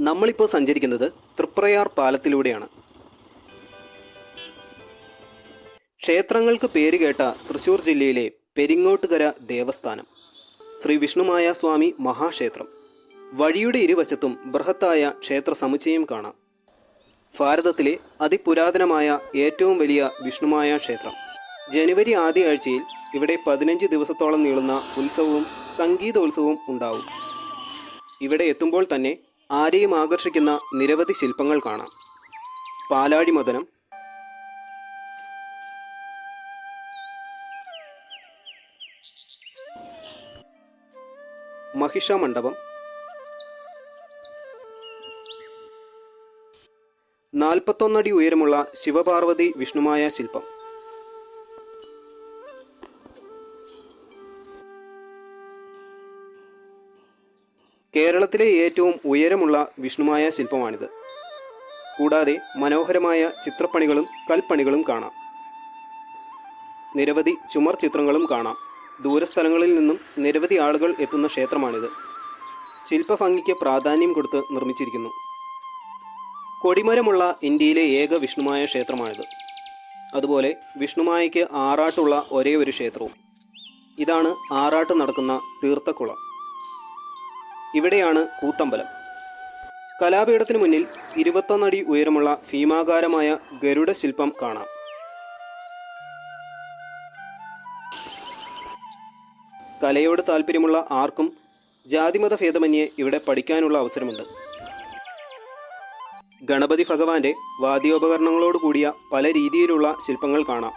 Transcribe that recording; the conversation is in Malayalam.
നമ്മളിപ്പോൾ സഞ്ചരിക്കുന്നത് തൃപ്രയാർ പാലത്തിലൂടെയാണ്. ക്ഷേത്രങ്ങൾക്ക് പേരുകേട്ട തൃശ്ശൂർ ജില്ലയിലെ പെരിങ്ങോട്ടുകര ദേവസ്ഥാനം, ശ്രീ വിഷ്ണുമായ സ്വാമി മഹാക്ഷേത്രം. വഴിയുടെ ഇരുവശത്തും ബൃഹത്തായ ക്ഷേത്ര സമുച്ചയം കാണാം. ഭാരതത്തിലെ അതിപുരാതനമായ ഏറ്റവും വലിയ വിഷ്ണുമായ ക്ഷേത്രം. ജനുവരി ആദ്യ ആഴ്ചയിൽ ഇവിടെ 15 ദിവസത്തോളം നീളുന്ന ഉത്സവവും സംഗീതോത്സവവും ഉണ്ടാവും. ഇവിടെ എത്തുമ്പോൾ തന്നെ ആരെയും ആകർഷിക്കുന്ന നിരവധി ശില്പങ്ങൾ കാണാം. പാലാഴി മദനം, മഹിഷമണ്ഡപം, 41 അടി ഉയരമുള്ള ശിവപാർവതി വിഷ്ണുമായ ശില്പം, കേരളത്തിലെ ഏറ്റവും ഉയരമുള്ള വിഷ്ണുമായ ശില്പമാണിത്. കൂടാതെ മനോഹരമായ ചിത്രപ്പണികളും കൽപ്പണികളും കാണാം. നിരവധി ചുമർ ചിത്രങ്ങളും കാണാം. ദൂരസ്ഥലങ്ങളിൽ നിന്നും നിരവധി ആളുകൾ എത്തുന്ന ക്ഷേത്രമാണിത്. ശില്പഭംഗിക്ക് പ്രാധാന്യം കൊടുത്ത് നിർമ്മിച്ചിരിക്കുന്നു. കൊടിമരമുള്ള ഇന്ത്യയിലെ ഏക വിഷ്ണുമായ ക്ഷേത്രമാണിത്. അതുപോലെ വിഷ്ണുമായയ്ക്ക് ആറാട്ടുള്ള ഒരേ ഒരു ക്ഷേത്രവും. ഇതാണ് ആറാട്ട് നടക്കുന്ന തീർത്ഥക്കുളം. ഇവിടെയാണ് കൂത്തമ്പലം. കലാപീഠത്തിന് മുന്നിൽ 21 അടി ഉയരമുള്ള ഭീമാകാരമായ ഗരുഡ ശില്പം കാണാം. കലയോട് താല്പര്യമുള്ള ആർക്കും ജാതിമത ഭേദമന്യേ ഇവിടെ പഠിക്കാനുള്ള അവസരമുണ്ട്. ഗണപതി ഭഗവാന്റെ വാദ്യോപകരണങ്ങളോട് കൂടിയ പല രീതിയിലുള്ള ശില്പങ്ങൾ കാണാം.